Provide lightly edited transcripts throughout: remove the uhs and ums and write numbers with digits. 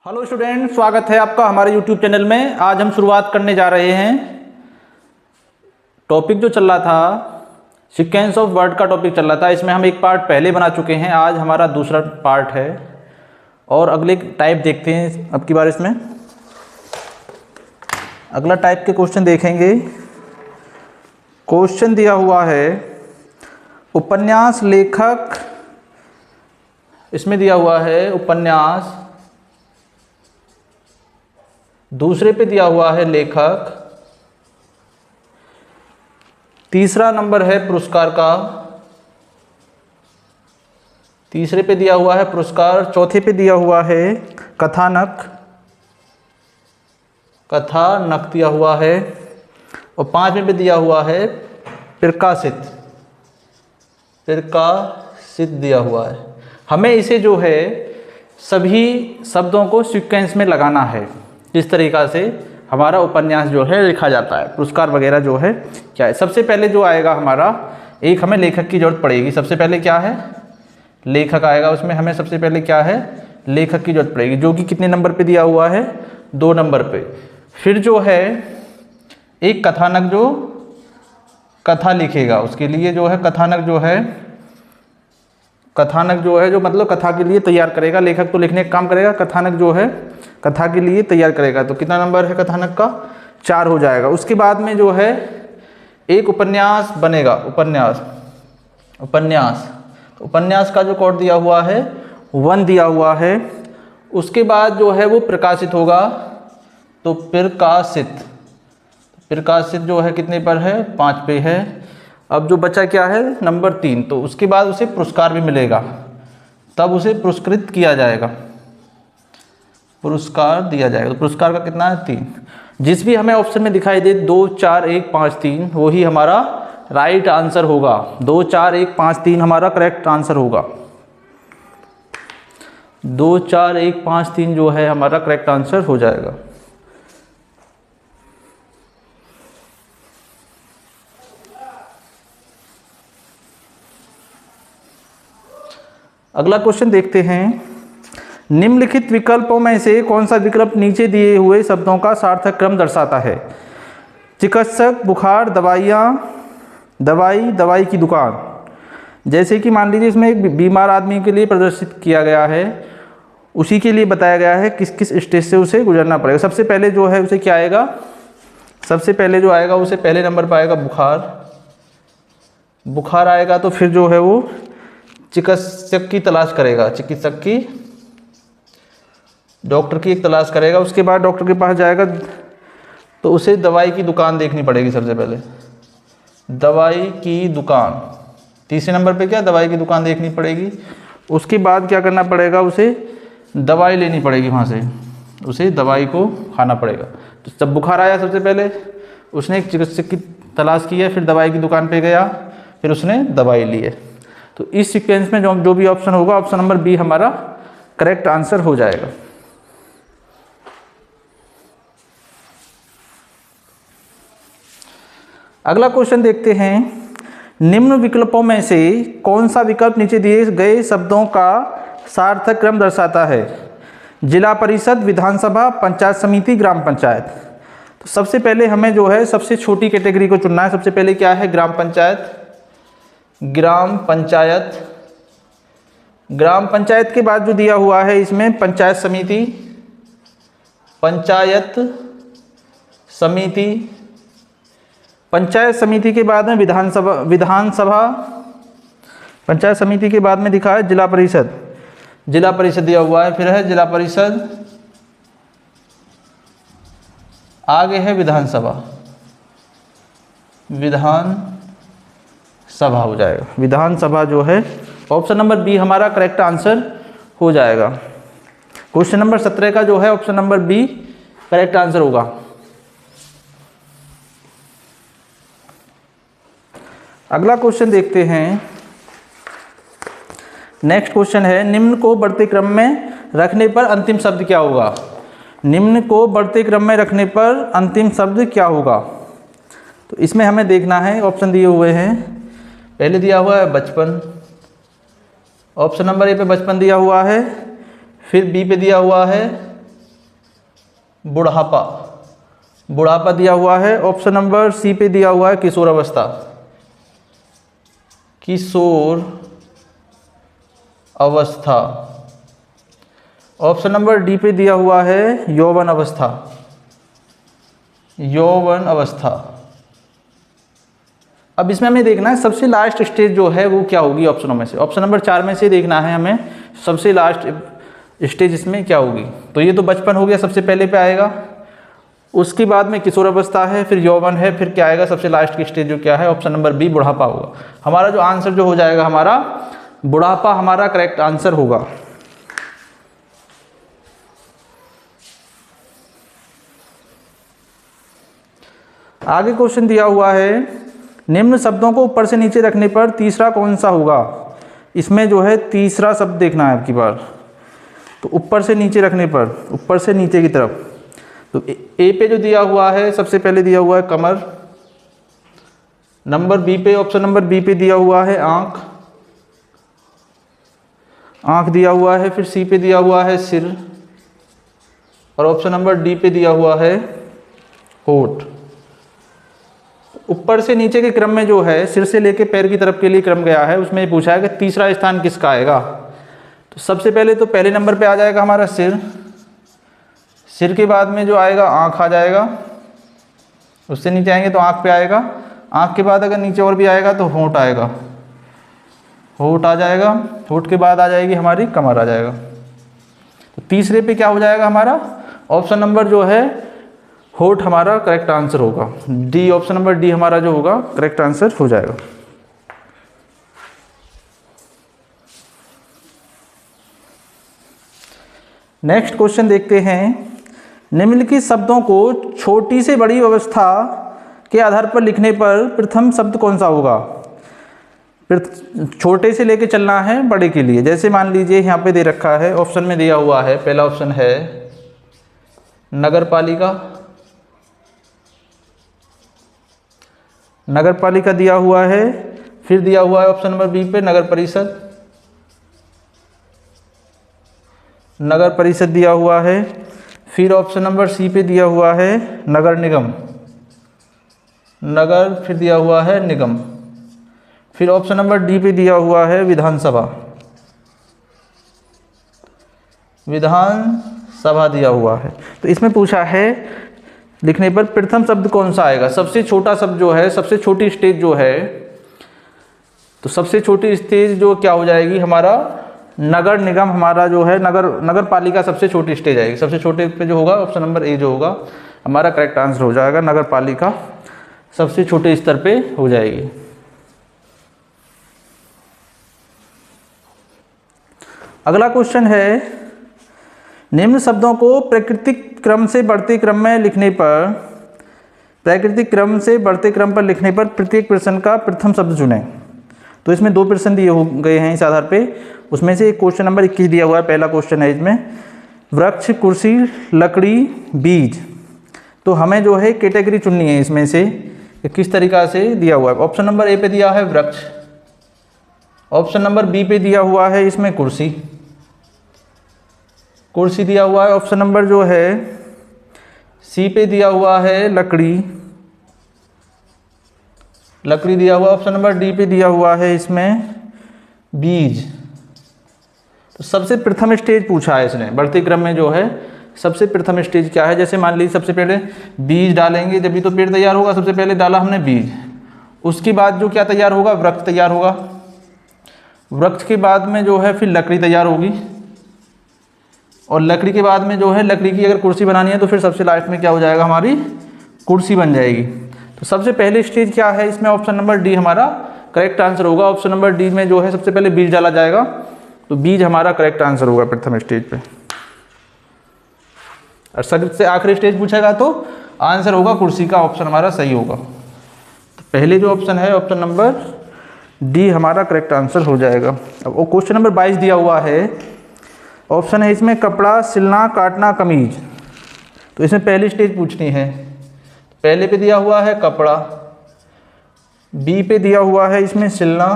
Hello student, स्वागत है आपका हमारे यूट्यूब चैनल में। आज हम शुरुआत करने जा रहे हैं। टॉपिक जो चल रहा था सीक्वेंस ऑफ वर्ड का टॉपिक चल रहा था, इसमें हम एक पार्ट पहले बना चुके हैं। आज हमारा दूसरा पार्ट है और अगले टाइप देखते हैं अब की बार। इसमें अगला टाइप के क्वेश्चन देखेंगे। क्वेश्चन दिया हुआ है उपन्यास लेखक, इसमें दिया हुआ है उपन्यास, दूसरे पे दिया हुआ है लेखक, तीसरा नंबर है पुरस्कार का, तीसरे पे दिया हुआ है पुरस्कार, चौथे पे दिया हुआ है कथानक, कथानक दिया हुआ है, और पांचवें पे दिया हुआ है प्रकाशित, प्रकाशित दिया हुआ है। हमें इसे जो है सभी शब्दों को सीक्वेंस में लगाना है। इस तरीक़ा से हमारा उपन्यास जो है लिखा जाता है। पुरस्कार वगैरह जो है क्या है, सबसे पहले जो आएगा हमारा, एक हमें लेखक की ज़रूरत पड़ेगी। सबसे पहले क्या है, लेखक आएगा। उसमें हमें सबसे पहले क्या है, लेखक की ज़रूरत पड़ेगी, जो कि कितने नंबर पे दिया हुआ है, 2 नंबर पे। फिर जो है एक कथानक, जो कथा लिखेगा, उसके लिए जो है कथानक जो है, कथानक जो है जो मतलब कथा के लिए तैयार करेगा। लेखक तो लिखने का काम करेगा, कथानक जो है कथा के लिए तैयार करेगा। तो कितना नंबर है कथानक का, 4 हो जाएगा। उसके बाद में जो है एक उपन्यास बनेगा, उपन्यास, उपन्यास, तो उपन्यास का जो कोड दिया हुआ है 1 दिया हुआ है। उसके बाद जो है वो प्रकाशित होगा, तो प्रकाशित, प्रकाशित जो है कितने पर है, 5 पे है। अब जो बचा क्या है, नंबर 3, तो उसके बाद उसे पुरस्कार भी मिलेगा, तब उसे पुरस्कृत किया जाएगा, पुरस्कार दिया जाएगा। तो पुरस्कार का कितना है, 3। जिस भी हमें ऑप्शन में दिखाई दे 2, 4, 1, 5, 3, वही हमारा राइट आंसर होगा। 2, 4, 1, 5, 3 हमारा करेक्ट आंसर होगा। 2, 4, 1, 5, 3 जो है हमारा करेक्ट आंसर हो जाएगा। अगला क्वेश्चन देखते हैं। निम्नलिखित विकल्पों में से कौन सा विकल्प नीचे दिए हुए शब्दों का सार्थक क्रम दर्शाता है। चिकित्सक, बुखार, दवाइयाँ, दवाई, दवाई की दुकान। जैसे कि मान लीजिए इसमें एक बीमार आदमी के लिए प्रदर्शित किया गया है, उसी के लिए बताया गया है किस किस स्टेज से उसे गुजरना पड़ेगा। सबसे पहले जो है उसे क्या आएगा, सबसे पहले जो आएगा उसे पहले नंबर पर आएगा बुखार, बुखार आएगा। तो फिर जो है वो चिकित्सक की तलाश करेगा, चिकित्सक की, डॉक्टर की एक तलाश करेगा। उसके बाद डॉक्टर के पास जाएगा तो उसे दवाई की दुकान देखनी पड़ेगी। सबसे पहले दवाई की दुकान, तीसरे नंबर पे क्या, दवाई की दुकान देखनी पड़ेगी। उसके बाद क्या करना पड़ेगा, उसे दवाई लेनी पड़ेगी, वहाँ से उसे दवाई को खाना पड़ेगा। तो जब बुखार आया सबसे पहले उसने एक चिकित्सक की तलाश की है, फिर दवाई की दुकान पे गया, फिर उसने दवाई ली है। तो इस सीक्वेंस में जो भी ऑप्शन होगा, ऑप्शन नंबर बी हमारा करेक्ट आंसर हो जाएगा। अगला क्वेश्चन देखते हैं। निम्न विकल्पों में से कौन सा विकल्प नीचे दिए गए शब्दों का सार्थक क्रम दर्शाता है। जिला परिषद, विधानसभा, पंचायत समिति, ग्राम पंचायत। तो सबसे पहले हमें जो है सबसे छोटी कैटेगरी को चुनना है। सबसे पहले क्या है, ग्राम पंचायत, ग्राम पंचायत। ग्राम पंचायत के बाद जो दिया हुआ है इसमें पंचायत समिति, पंचायत समिति, पंचायत समिति के बाद में विधानसभा, विधानसभा, पंचायत समिति के बाद में दिखा है जिला परिषद, जिला परिषद दिया हुआ है, फिर है जिला परिषद, आगे है विधानसभा, विधानसभा हो जाएगा। विधानसभा जो है ऑप्शन नंबर बी हमारा करेक्ट आंसर हो जाएगा। क्वेश्चन नंबर 17 का जो है option number B correct answer होगा। अगला क्वेश्चन देखते हैं। नेक्स्ट क्वेश्चन है, निम्न को बढ़ते क्रम में रखने पर अंतिम शब्द क्या होगा। निम्न को बढ़ते क्रम में रखने पर अंतिम शब्द क्या होगा। तो इसमें हमें देखना है, ऑप्शन दिए हुए हैं। पहले दिया हुआ है बचपन, ऑप्शन नंबर ए पे बचपन दिया हुआ है, फिर बी पे दिया हुआ है बुढ़ापा, बुढ़ापा दिया हुआ है। ऑप्शन नंबर सी पे दिया हुआ है किशोर अवस्था, किशोर अवस्था। ऑप्शन नंबर डी पे दिया हुआ है यौवन अवस्था, यौवन अवस्था। अब इसमें हमें देखना है सबसे लास्ट स्टेज जो है वो क्या होगी ऑप्शनों में से। ऑप्शन नंबर 4 में से देखना है हमें सबसे लास्ट स्टेज इसमें क्या होगी। तो ये तो बचपन हो गया, सबसे पहले पे आएगा, उसके बाद में किशोर अवस्था है, फिर यौवन है, फिर क्या आएगा सबसे लास्ट की स्टेज जो क्या है, ऑप्शन नंबर बी बुढ़ापा होगा। हमारा जो आंसर जो हो जाएगा हमारा बुढ़ापा हमारा करेक्ट आंसर होगा। आगे क्वेश्चन दिया हुआ है निम्न शब्दों को ऊपर से नीचे रखने पर तीसरा कौन सा होगा। इसमें जो है तीसरा शब्द देखना है आपकी बार। तो ऊपर से नीचे रखने पर, ऊपर से नीचे की तरफ, तो ए पे जो दिया हुआ है सबसे पहले दिया हुआ है कमर, नंबर बी पे, ऑप्शन नंबर बी पे दिया हुआ है आंख, आंख दिया हुआ है, फिर सी पे दिया हुआ है सिर, और ऑप्शन नंबर डी पे दिया हुआ है होठ। ऊपर से नीचे के क्रम में जो है सिर से लेके पैर की तरफ के लिए क्रम गया है, उसमें पूछा है कि तीसरा स्थान किसका आएगा। तो सबसे पहले तो पहले नंबर पे आ जाएगा हमारा सिर, सिर के बाद में जो आएगा आँख आ जाएगा, उससे नीचे आएंगे तो आँख पे आएगा, आँख के बाद अगर नीचे और भी आएगा तो होंठ आएगा, होंठ आ जाएगा, होंठ के बाद आ जाएगी हमारी कमर आ जाएगा। तो तीसरे पे क्या हो जाएगा हमारा, ऑप्शन नंबर जो है होठ हमारा करेक्ट आंसर होगा। डी, ऑप्शन नंबर डी हमारा जो होगा करेक्ट आंसर हो जाएगा। नेक्स्ट क्वेश्चन देखते हैं। निम्नलिखित शब्दों को छोटी से बड़ी अवस्था के आधार पर लिखने पर प्रथम शब्द कौन सा होगा। छोटे से लेके चलना है बड़े के लिए। जैसे मान लीजिए यहाँ पे दे रखा है, ऑप्शन में दिया हुआ है, पहला ऑप्शन है नगर पालिका, नगर पालिका दिया हुआ है, फिर दिया हुआ है ऑप्शन नंबर बी पे नगर परिषद, नगर परिषद दिया हुआ है, फिर ऑप्शन नंबर सी पे दिया हुआ है नगर निगम, नगर फिर दिया हुआ है निगम, फिर ऑप्शन नंबर डी पे दिया हुआ है विधानसभा, विधानसभा दिया हुआ है। तो इसमें पूछा है लिखने पर प्रथम शब्द कौन सा आएगा। सबसे छोटा शब्द जो है, सबसे छोटी स्टेज जो है, तो सबसे छोटी स्टेज जो क्या हो जाएगी हमारा नगर निगम, हमारा जो है नगर पालिका सबसे छोटी स्टेज आएगी। सबसे छोटे पे जो होगा ऑप्शन नंबर ए जो होगा हमारा करेक्ट आंसर हो जाएगा, नगर पालिका सबसे छोटे स्तर पे हो जाएगी। अगला क्वेश्चन है निम्न शब्दों को प्राकृतिक क्रम से बढ़ते क्रम में लिखने पर, प्राकृतिक क्रम से बढ़ते क्रम पर लिखने पर प्रत्येक प्रश्न का प्रथम शब्द चुनें। तो इसमें 2 प्रश्न दिए हो गए हैं इस आधार पे, उसमें से क्वेश्चन नंबर 21 दिया हुआ है, पहला क्वेश्चन है इसमें वृक्ष, कुर्सी, लकड़ी, बीज। तो हमें जो है कैटेगरी चुननी है इसमें से किस तरीका से दिया हुआ है। ऑप्शन नंबर ए पे दिया है वृक्ष, ऑप्शन नंबर बी पे दिया हुआ है इसमें कुर्सी, कुर्सी दिया हुआ है, ऑप्शन नंबर जो है सी पे दिया हुआ है लकड़ी, लकड़ी दिया हुआ, ऑप्शन नंबर डी पे दिया हुआ है इसमें बीज। तो सबसे प्रथम स्टेज पूछा है इसने, बढ़ते क्रम में जो है सबसे प्रथम स्टेज क्या है। जैसे मान लीजिए सबसे पहले बीज डालेंगे, जब भी तो पेड़ तैयार होगा, सबसे पहले डाला हमने बीज, उसके बाद जो क्या तैयार होगा, वृक्ष तैयार होगा, वृक्ष के बाद में जो है फिर लकड़ी तैयार होगी, और लकड़ी के बाद में जो है लकड़ी की अगर कुर्सी बनानी है तो फिर सबसे लास्ट में क्या हो जाएगा, हमारी कुर्सी बन जाएगी। तो सबसे पहले स्टेज क्या है इसमें, ऑप्शन नंबर डी हमारा करेक्ट आंसर होगा। ऑप्शन नंबर डी में जो है सबसे पहले बीज डाला जाएगा, तो बीज हमारा करेक्ट आंसर होगा प्रथम स्टेज पे। और सबसे आखिरी स्टेज पूछेगा तो आंसर होगा कुर्सी का, ऑप्शन हमारा सही होगा। तो पहले जो ऑप्शन है ऑप्शन नंबर डी हमारा करेक्ट आंसर हो जाएगा। अब वो क्वेश्चन नंबर 22 दिया हुआ है, ऑप्शन है इसमें कपड़ा, सिलना, काटना, कमीज। तो इसमें पहली स्टेज पूछनी है, पहले पे दिया हुआ है कपड़ा, बी पे दिया हुआ है इसमें सिलना,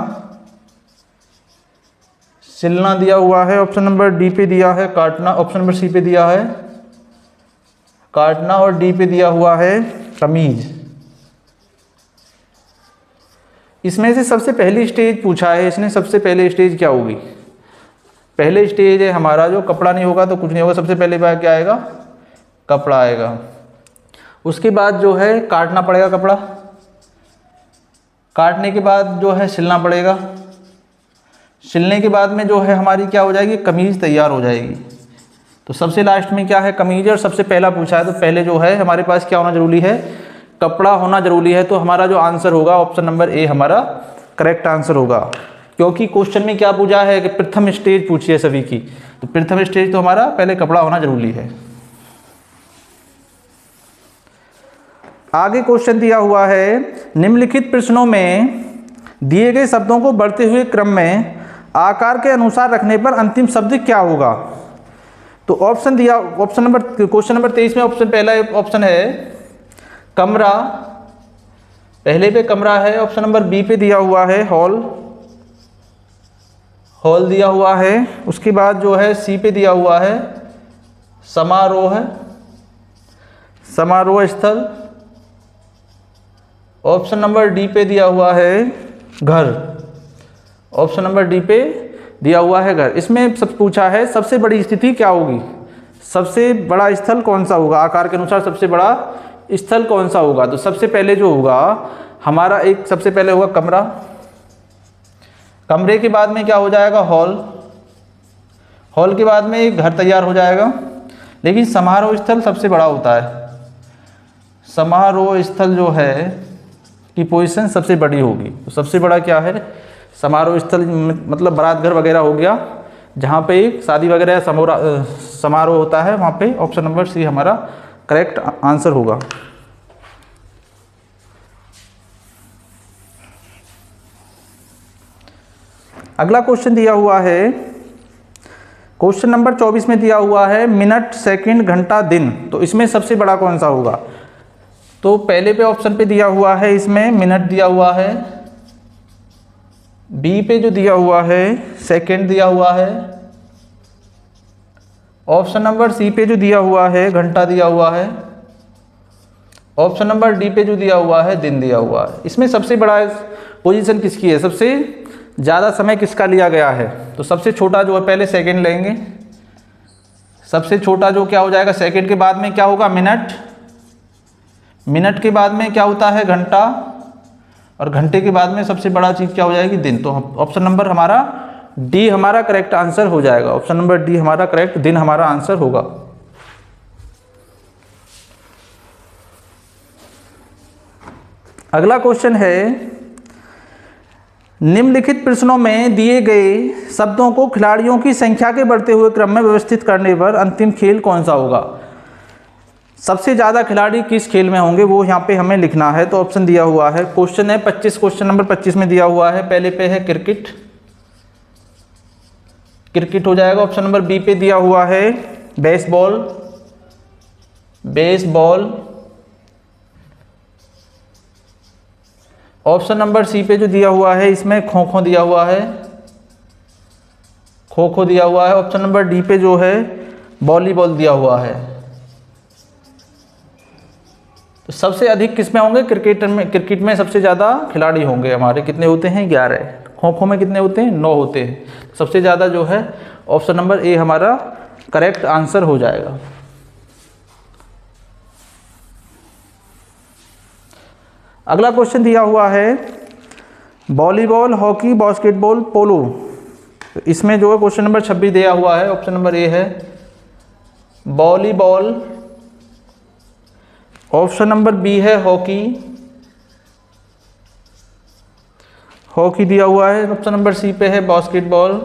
सिलना दिया हुआ है, ऑप्शन नंबर डी पे दिया है काटना, ऑप्शन नंबर सी पे दिया है काटना और डी पे दिया हुआ है कमीज। इसमें से सबसे पहली स्टेज पूछा है इसने, सबसे पहले स्टेज क्या होगी? पहले स्टेज है हमारा जो कपड़ा नहीं होगा तो कुछ नहीं होगा, सबसे पहले बार क्या आएगा? कपड़ा आएगा। उसके बाद जो है काटना पड़ेगा कपड़ा, काटने के बाद जो है सिलना पड़ेगा, सिलने के बाद में जो है हमारी क्या हो जाएगी? कमीज़ तैयार हो जाएगी। तो सबसे लास्ट में क्या है? कमीज। और सबसे पहला पूछा है तो पहले जो है हमारे पास क्या होना जरूरी है? कपड़ा होना जरूरी है। तो हमारा जो आंसर होगा ऑप्शन नंबर ए हमारा करेक्ट आंसर होगा, क्योंकि क्वेश्चन में क्या पूछा है कि प्रथम स्टेज पूछी है सभी की, तो प्रथम स्टेज तो हमारा पहले कपड़ा होना जरूरी है। आगे क्वेश्चन दिया हुआ है, निम्नलिखित प्रश्नों में दिए गए शब्दों को बढ़ते हुए क्रम में आकार के अनुसार रखने पर अंतिम शब्द क्या होगा? तो ऑप्शन दिया, ऑप्शन नंबर क्वेश्चन नंबर 23 में ऑप्शन पहला ऑप्शन है कमरा, पहले पे कमरा है। ऑप्शन नंबर बी पे दिया हुआ है हॉल, हॉल दिया हुआ है। उसके बाद जो है सी पे दिया हुआ है समारोह है, समारोह स्थल। ऑप्शन नंबर डी पे दिया हुआ है घर, ऑप्शन नंबर डी पे दिया हुआ है घर। इसमें सब पूछा है सबसे बड़ी स्थिति क्या होगी, सबसे बड़ा स्थल कौन सा होगा, आकार के अनुसार सबसे बड़ा स्थल कौन सा होगा? तो सबसे पहले जो होगा हमारा एक सबसे पहले होगा कमरा, कमरे के बाद में क्या हो जाएगा? हॉल, हॉल के बाद में एक घर तैयार हो जाएगा। लेकिन समारोह स्थल सबसे बड़ा होता है, समारोह स्थल जो है की पोजीशन सबसे बड़ी होगी। तो सबसे बड़ा क्या है? समारोह स्थल, मतलब बारात घर वगैरह हो गया, जहाँ पे एक शादी वगैरह समारोह होता है, वहाँ पे ऑप्शन नंबर सी हमारा करेक्ट आंसर होगा। अगला क्वेश्चन दिया हुआ है, क्वेश्चन नंबर 24 में दिया हुआ है मिनट, सेकंड, घंटा, दिन। तो इसमें सबसे बड़ा कौन सा होगा? तो पहले पे ऑप्शन पे दिया हुआ है इसमें मिनट दिया हुआ है, बी पे जो दिया हुआ है सेकंड दिया हुआ है, ऑप्शन नंबर सी पे जो दिया हुआ है घंटा दिया हुआ है, ऑप्शन नंबर डी पे जो दिया हुआ है दिन दिया हुआ है। इसमें सबसे बड़ा पोजीशन किसकी है, सबसे ज़्यादा समय किसका लिया गया है? तो सबसे छोटा जो है पहले सेकंड लेंगे, सबसे छोटा जो क्या हो जाएगा? सेकंड के बाद में क्या होगा? मिनट, मिनट के बाद में क्या होता है? घंटा, और घंटे के बाद में सबसे बड़ा चीज़ क्या हो जाएगी? दिन। तो ऑप्शन नंबर हमारा डी हमारा करेक्ट आंसर हो जाएगा, ऑप्शन नंबर डी हमारा करेक्ट, दिन हमारा आंसर होगा। अगला क्वेश्चन है, निम्नलिखित प्रश्नों में दिए गए शब्दों को खिलाड़ियों की संख्या के बढ़ते हुए क्रम में व्यवस्थित करने पर अंतिम खेल कौन सा होगा? सबसे ज़्यादा खिलाड़ी किस खेल में होंगे वो यहाँ पे हमें लिखना है। तो ऑप्शन दिया हुआ है, क्वेश्चन है 25, क्वेश्चन नंबर 25 में दिया हुआ है, पहले पे है क्रिकेट, क्रिकेट हो जाएगा। ऑप्शन नंबर बी पे दिया हुआ है baseball, baseball. Option number C पे जो दिया हुआ है इसमें खो खो दिया हुआ है, खो खो दिया हुआ है। ऑप्शन नंबर डी पे जो है वॉलीबॉल दिया हुआ है। तो सबसे अधिक किस में होंगे? क्रिकेट में, क्रिकेट में सबसे ज़्यादा खिलाड़ी होंगे हमारे, कितने होते हैं? 11। खो खो में कितने होते हैं? 9 होते हैं। सबसे ज़्यादा जो है ऑप्शन नंबर ए हमारा करेक्ट आंसर हो जाएगा। अगला क्वेश्चन दिया हुआ है वॉलीबॉल, हॉकी, बास्केटबॉल, पोलो। तो इसमें जो है क्वेश्चन नंबर 26 दिया हुआ है, ऑप्शन नंबर ए है वॉलीबॉल, ऑप्शन नंबर बी है हॉकी, हॉकी दिया हुआ है। ऑप्शन नंबर सी पे है बास्केटबॉल,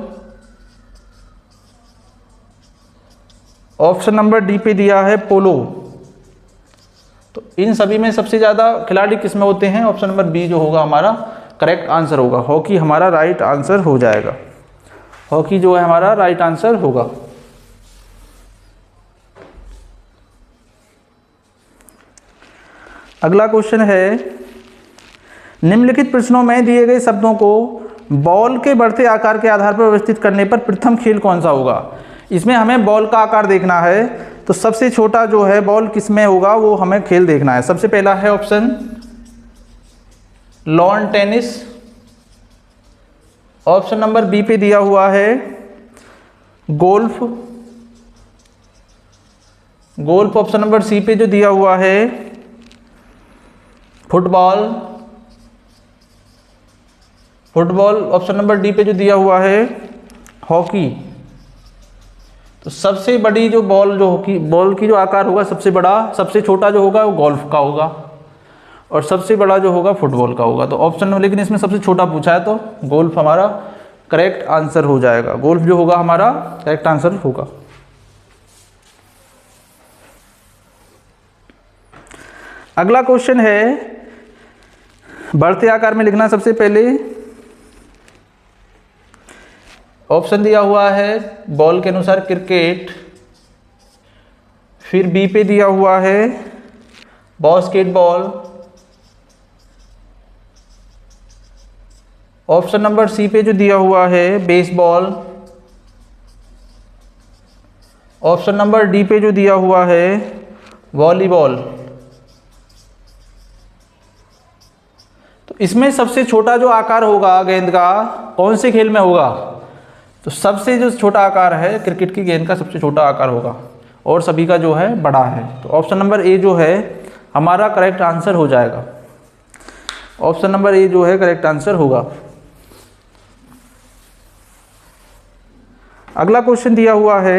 ऑप्शन नंबर डी पे दिया है पोलो। तो इन सभी में सबसे ज़्यादा खिलाड़ी किसमें होते हैं? ऑप्शन नंबर बी जो होगा हमारा करेक्ट आंसर होगा, हॉकी हमारा राइट आंसर हो जाएगा, हॉकी जो है हमारा राइट आंसर होगा। अगला क्वेश्चन है, निम्नलिखित प्रश्नों में दिए गए शब्दों को बॉल के बढ़ते आकार के आधार पर व्यवस्थित करने पर प्रथम खेल कौन सा होगा? इसमें हमें बॉल का आकार देखना है। तो सबसे छोटा जो है बॉल किस में होगा वो हमें खेल देखना है। सबसे पहला है option lawn tennis, option number B पे दिया हुआ है golf, golf option number C पे जो दिया हुआ है football, football option number D पे जो दिया हुआ है हॉकी। तो सबसे बड़ी जो बॉल जो हॉकी बॉल की जो आकार होगा सबसे बड़ा, सबसे छोटा जो होगा वो गोल्फ का होगा और सबसे बड़ा जो होगा फुटबॉल का होगा। तो ऑप्शन, लेकिन इसमें सबसे छोटा पूछा है तो गोल्फ हमारा करेक्ट आंसर हो जाएगा। गोल्फ जो होगा हमारा करेक्ट आंसर होगा। अगला क्वेश्चन है बढ़ते आकार में लिखना। सबसे पहले ऑप्शन दिया हुआ है बॉल के अनुसार क्रिकेट, फिर बी पे दिया हुआ है बास्केटबॉल, ऑप्शन नंबर सी पे जो दिया हुआ है बेसबॉल, ऑप्शन नंबर डी पे जो दिया हुआ है वॉलीबॉल। तो इसमें सबसे छोटा जो आकार होगा गेंद का कौन से खेल में होगा? तो सबसे जो छोटा आकार है क्रिकेट की गेंद का सबसे छोटा आकार होगा और सभी का जो है बड़ा है। तो ऑप्शन नंबर ए जो है हमारा करेक्ट आंसर हो जाएगा। ऑप्शन नंबर ए जो है करेक्ट आंसर होगा। अगला क्वेश्चन दिया हुआ है